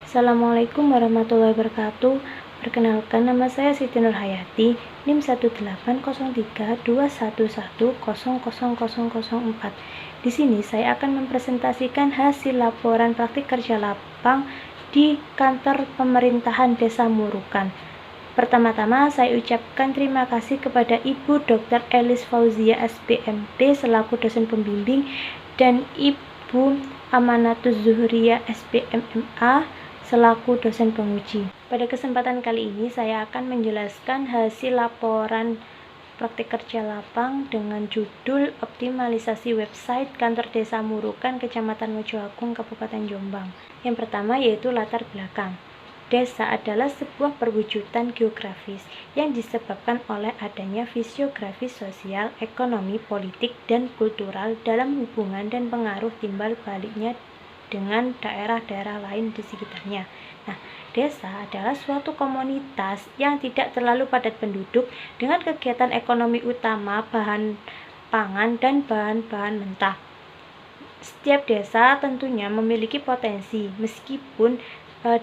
Assalamualaikum warahmatullahi wabarakatuh. Perkenalkan, nama saya Siti Nurhayati, NIM 1803211000004. Di sini saya akan mempresentasikan hasil laporan praktik kerja lapang di kantor pemerintahan Desa Murukan. Pertama-tama saya ucapkan terima kasih kepada Ibu Dr. Elis Fauzia SPMT selaku dosen pembimbing dan Ibu Amanatuz Zuhriya SPMMA selaku dosen penguji. Pada kesempatan kali ini saya akan menjelaskan hasil laporan praktik kerja lapang dengan judul optimalisasi website kantor Desa Murukan, Kecamatan Mojoagung, Kabupaten Jombang. Yang pertama yaitu latar belakang. Desa adalah sebuah perwujudan geografis yang disebabkan oleh adanya fisiografi sosial, ekonomi, politik, dan kultural dalam hubungan dan pengaruh timbal baliknya dengan daerah-daerah lain di sekitarnya. Nah, desa adalah suatu komunitas yang tidak terlalu padat penduduk dengan kegiatan ekonomi utama bahan pangan dan bahan-bahan mentah. Setiap desa tentunya memiliki potensi meskipun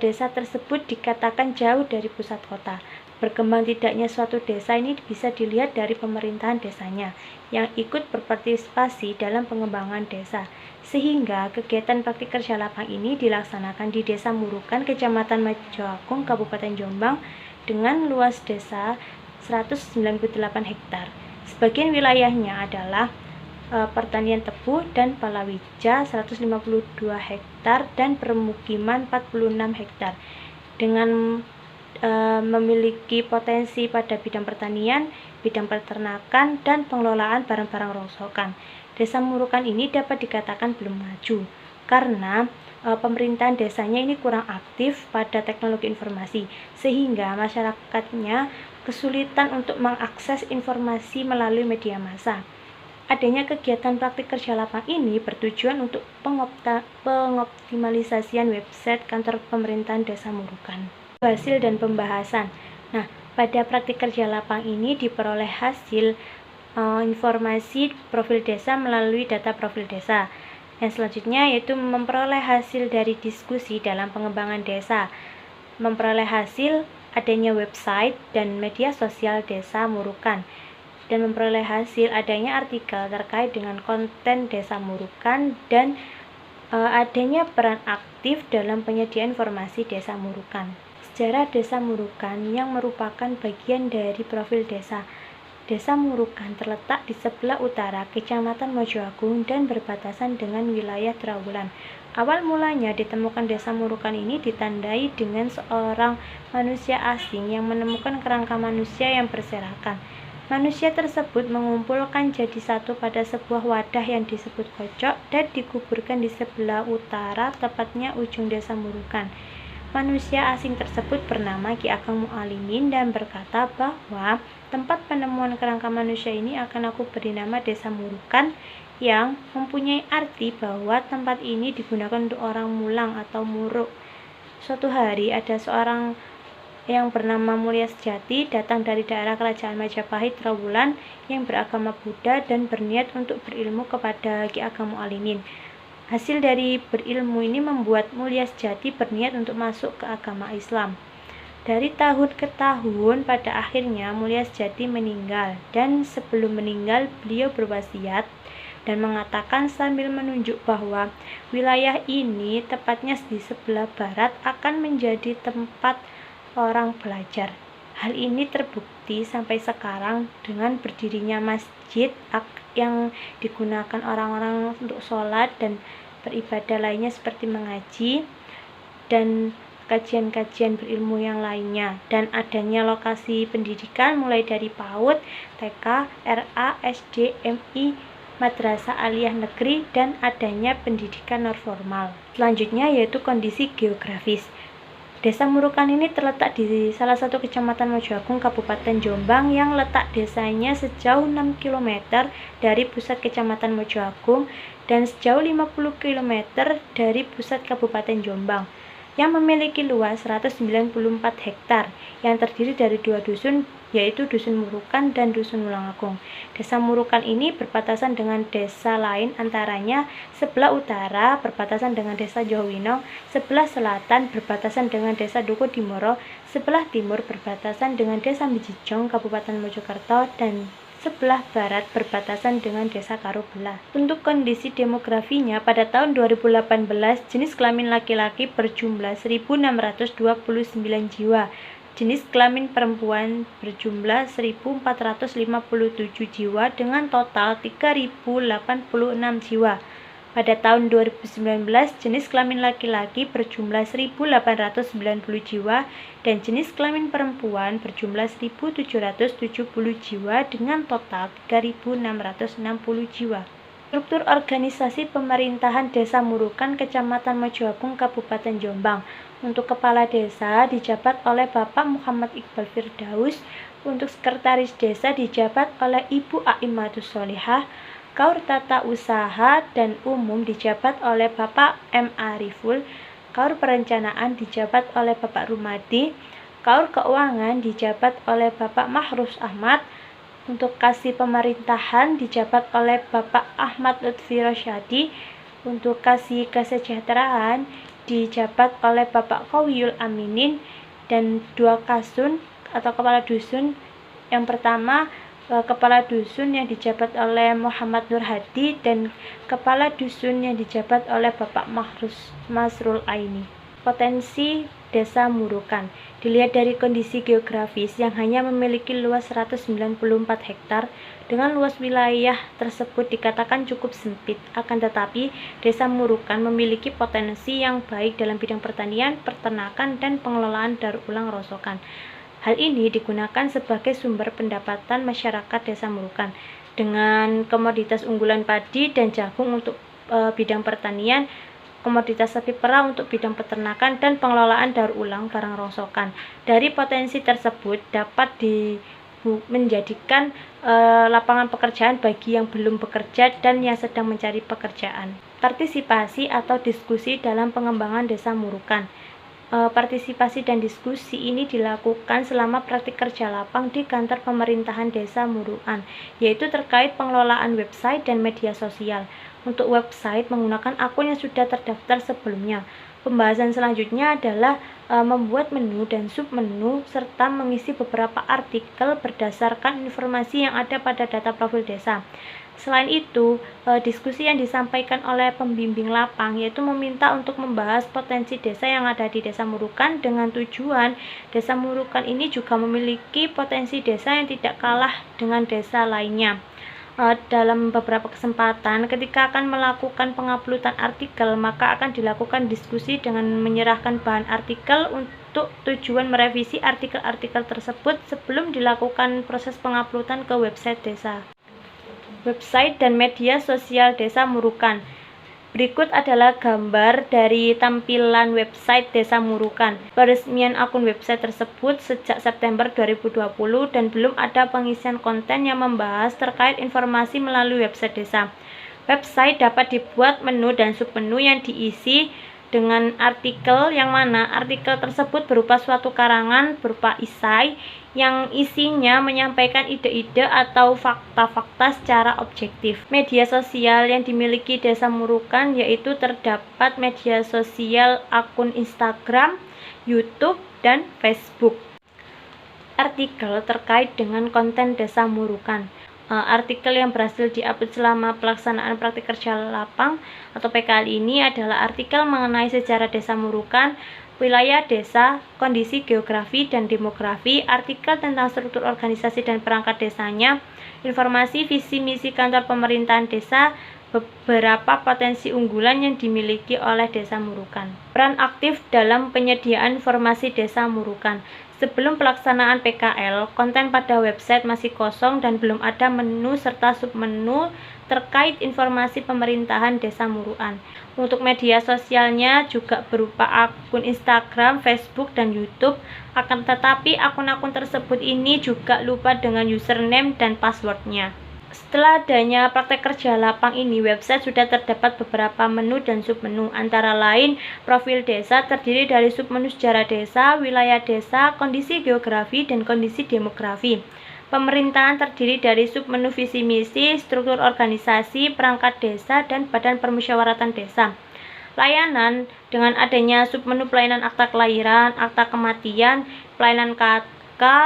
desa tersebut dikatakan jauh dari pusat kota. Berkembang tidaknya suatu desa ini bisa dilihat dari pemerintahan desanya yang ikut berpartisipasi dalam pengembangan desa, sehingga kegiatan praktik kerja lapang ini dilaksanakan di Desa Murukan, Kecamatan Mojoagung, Kabupaten Jombang dengan luas desa 198 hektar. Sebagian wilayahnya adalah pertanian tebu dan palawija 152 hektar dan permukiman 46 hektar dengan memiliki potensi pada bidang pertanian, bidang peternakan, dan pengelolaan barang-barang rongsokan. Desa Murukan ini dapat dikatakan belum maju karena pemerintahan desanya ini kurang aktif pada teknologi informasi, sehingga masyarakatnya kesulitan untuk mengakses informasi melalui media massa. Adanya kegiatan praktik kerja lapang ini bertujuan untuk pengoptimalisasian website kantor pemerintahan Desa Murukan. Hasil dan pembahasan. Nah, pada praktik kerja lapang ini diperoleh hasil informasi profil desa melalui data profil desa. Yang selanjutnya yaitu memperoleh hasil dari diskusi dalam pengembangan desa, memperoleh hasil adanya website dan media sosial Desa Murukan, dan memperoleh hasil adanya artikel terkait dengan konten Desa Murukan dan adanya peran aktif dalam penyediaan informasi Desa Murukan. Sejarah Desa Murukan yang merupakan bagian dari profil desa. Desa Murukan terletak di sebelah utara Kecamatan Mojoagung dan berbatasan dengan wilayah Trawulan. Awal mulanya ditemukan Desa Murukan ini ditandai dengan seorang manusia asing yang menemukan kerangka manusia yang berserakan. Manusia tersebut mengumpulkan jadi satu pada sebuah wadah yang disebut kocok dan dikuburkan di sebelah utara, tepatnya ujung Desa Murukan. Manusia asing tersebut bernama Ki Ageng Mualimin dan berkata bahwa tempat penemuan kerangka manusia ini akan aku beri nama Desa Murukan, yang mempunyai arti bahwa tempat ini digunakan untuk orang mulang atau muruk. Suatu hari ada seorang yang bernama Mulia Sejati datang dari daerah kerajaan Majapahit Trawulan yang beragama Buddha dan berniat untuk berilmu kepada Ki Ageng Mualimin. Hasil dari berilmu ini membuat Mulia Sejati berniat untuk masuk ke agama Islam. Dari tahun ke tahun, pada akhirnya Mulia Sejati meninggal, dan sebelum meninggal beliau berwasiat dan mengatakan sambil menunjuk bahwa wilayah ini, tepatnya di sebelah barat, akan menjadi tempat orang belajar. Hal ini terbukti sampai sekarang dengan berdirinya masjid yang digunakan orang-orang untuk sholat dan beribadah lainnya seperti mengaji dan kajian-kajian berilmu yang lainnya, dan adanya lokasi pendidikan mulai dari PAUD, TK, RA, SD, MI, Madrasah Aliyah Negeri, dan adanya pendidikan non-formal. Selanjutnya yaitu kondisi geografis. Desa Murukan ini terletak di salah satu kecamatan Mojoagung, Kabupaten Jombang, yang letak desanya sejauh 6 km dari pusat kecamatan Mojoagung dan sejauh 50 km dari pusat Kabupaten Jombang. yang memiliki luas 194 hektar yang terdiri dari 2 dusun, yaitu Dusun Murukan dan Dusun Wulangagung. Desa Murukan ini berbatasan dengan desa lain, antaranya sebelah utara berbatasan dengan Desa Jowinong, sebelah selatan berbatasan dengan Desa Dukuhdimoro, sebelah timur berbatasan dengan Desa Mijijong, Kabupaten Mojokerto, dan sebelah barat berbatasan dengan Desa Karobelah. Untuk kondisi demografinya, pada tahun 2018 jenis kelamin laki-laki berjumlah 1.629 jiwa, jenis kelamin perempuan berjumlah 1.457 jiwa dengan total 3.086 jiwa. Pada tahun 2019, jenis kelamin laki-laki berjumlah 1.890 jiwa dan jenis kelamin perempuan berjumlah 1.770 jiwa dengan total 3.660 jiwa. Struktur organisasi pemerintahan Desa Murukan, Kecamatan Mojoagung, Kabupaten Jombang. Untuk kepala desa dijabat oleh Bapak Muhammad Iqbal Firdaus, untuk sekretaris desa dijabat oleh Ibu Aimatus Sholihah, Kaur Tata Usaha dan Umum dijabat oleh Bapak M. Ariful, Kaur Perencanaan dijabat oleh Bapak Rumadi, Kaur Keuangan dijabat oleh Bapak Mahrus Ahmad, untuk Kasih Pemerintahan dijabat oleh Bapak Ahmad Lutfi Rosyadi, untuk Kasih Kesejahteraan dijabat oleh Bapak Qawiyul Aminin, dan 2 kasun atau kepala dusun. Yang pertama, kepala dusun yang dijabat oleh Muhammad Nur Hadi dan kepala dusun yang dijabat oleh Bapak Masrul Aini. Potensi Desa Murukan dilihat dari kondisi geografis yang hanya memiliki luas 194 hektar, dengan luas wilayah tersebut dikatakan cukup sempit. Akan tetapi, Desa Murukan memiliki potensi yang baik dalam bidang pertanian, peternakan, dan pengelolaan daur ulang rosokan. Hal ini digunakan sebagai sumber pendapatan masyarakat Desa Murukan. Dengan komoditas unggulan padi dan jagung untuk bidang pertanian, komoditas sapi perah untuk bidang peternakan, dan pengelolaan daur ulang barang rongsokan. Dari potensi tersebut dapat menjadikan lapangan pekerjaan bagi yang belum bekerja dan yang sedang mencari pekerjaan. Partisipasi atau diskusi dalam pengembangan Desa Murukan. Partisipasi dan diskusi ini dilakukan selama praktik kerja lapang di kantor pemerintahan Desa Murukan, yaitu terkait pengelolaan website dan media sosial. Untuk website menggunakan akun yang sudah terdaftar sebelumnya. Pembahasan selanjutnya adalah membuat menu dan submenu serta mengisi beberapa artikel berdasarkan informasi yang ada pada data profil desa. Selain itu, diskusi yang disampaikan oleh pembimbing lapang yaitu meminta untuk membahas potensi desa yang ada di Desa Murukan, dengan tujuan Desa Murukan ini juga memiliki potensi desa yang tidak kalah dengan desa lainnya. Dalam beberapa kesempatan ketika akan melakukan penguploadan artikel, maka akan dilakukan diskusi dengan menyerahkan bahan artikel untuk tujuan merevisi artikel-artikel tersebut sebelum dilakukan proses penguploadan ke website desa. Website dan media sosial Desa Murukan. Berikut adalah gambar dari tampilan website Desa Murukan. Peresmian akun website tersebut sejak September 2020 dan belum ada pengisian konten yang membahas terkait informasi melalui website desa. Website dapat dibuat menu dan submenu yang diisi dengan artikel, yang mana artikel tersebut berupa suatu karangan berupa esai yang isinya menyampaikan ide-ide atau fakta-fakta secara objektif. Media sosial yang dimiliki Desa Murukan yaitu terdapat media sosial akun Instagram, YouTube, dan Facebook. Artikel terkait dengan konten Desa Murukan. Artikel yang berhasil diupload selama pelaksanaan praktik kerja lapang atau PKL ini adalah artikel mengenai sejarah Desa Murukan, wilayah desa, kondisi geografi dan demografi, artikel tentang struktur organisasi dan perangkat desanya, informasi visi misi kantor pemerintahan desa, beberapa potensi unggulan yang dimiliki oleh Desa Murukan. Peran aktif dalam penyediaan informasi Desa Murukan. Sebelum pelaksanaan PKL, konten pada website masih kosong dan belum ada menu serta submenu terkait informasi pemerintahan Desa Murukan. Untuk media sosialnya juga berupa akun Instagram, Facebook, dan YouTube. Akan tetapi akun-akun tersebut ini juga lupa dengan username dan passwordnya. Setelah adanya praktek kerja lapang ini, website sudah terdapat beberapa menu dan submenu, antara lain profil desa terdiri dari submenu sejarah desa, wilayah desa, kondisi geografi, dan kondisi demografi. Pemerintahan terdiri dari submenu visi misi, struktur organisasi, perangkat desa, dan badan permusyawaratan desa. Layanan dengan adanya submenu pelayanan akta kelahiran, akta kematian, pelayanan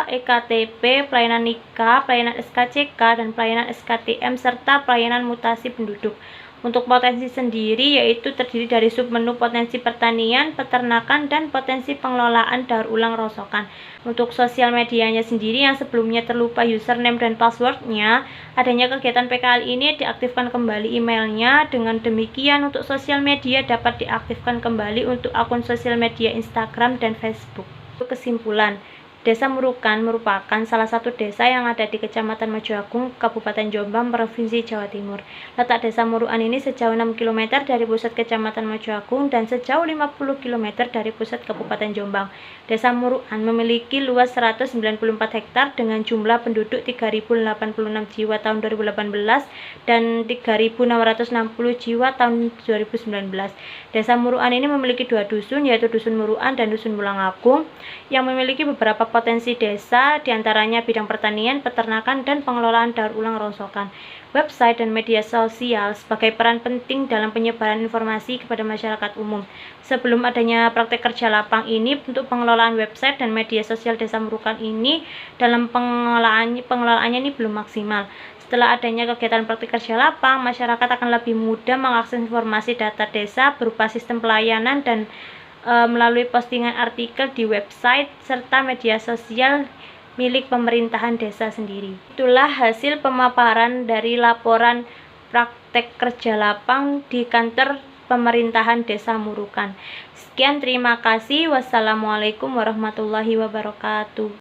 EKTP, pelayanan nikah, pelayanan SKCK, dan pelayanan SKTM, serta pelayanan mutasi penduduk. Untuk potensi sendiri yaitu terdiri dari submenu potensi pertanian, peternakan, dan potensi pengelolaan daur ulang rongsokan. Untuk sosial medianya sendiri yang sebelumnya terlupa username dan passwordnya, adanya kegiatan PKL ini diaktifkan kembali emailnya. Dengan demikian untuk sosial media dapat diaktifkan kembali untuk akun sosial media Instagram dan Facebook. Kesimpulan, Desa Murukan merupakan salah satu desa yang ada di Kecamatan Mojoagung, Kabupaten Jombang, Provinsi Jawa Timur. Letak Desa Murukan ini sejauh 6 km dari pusat Kecamatan Mojoagung dan sejauh 50 km dari pusat Kabupaten Jombang. Desa Murukan memiliki luas 194 hektar dengan jumlah penduduk 3.086 jiwa tahun 2018 dan 3.660 jiwa tahun 2019. Desa Murukan ini memiliki 2 dusun, yaitu Dusun Murukan dan Dusun Mulangagung, yang memiliki beberapa potensi desa, diantaranya bidang pertanian, peternakan, dan pengelolaan daur ulang rongsokan. Website dan media sosial sebagai peran penting dalam penyebaran informasi kepada masyarakat umum. Sebelum adanya praktek kerja lapang ini, untuk pengelolaan website dan media sosial Desa Murukan ini dalam pengelolaannya ini belum maksimal. Setelah adanya kegiatan praktik kerja lapang, masyarakat akan lebih mudah mengakses informasi data desa berupa sistem pelayanan dan melalui postingan artikel di website serta media sosial milik pemerintahan desa sendiri. Itulah hasil pemaparan dari laporan praktek kerja lapang di kantor pemerintahan Desa Murukan. Sekian, terima kasih. Wassalamualaikum warahmatullahi wabarakatuh.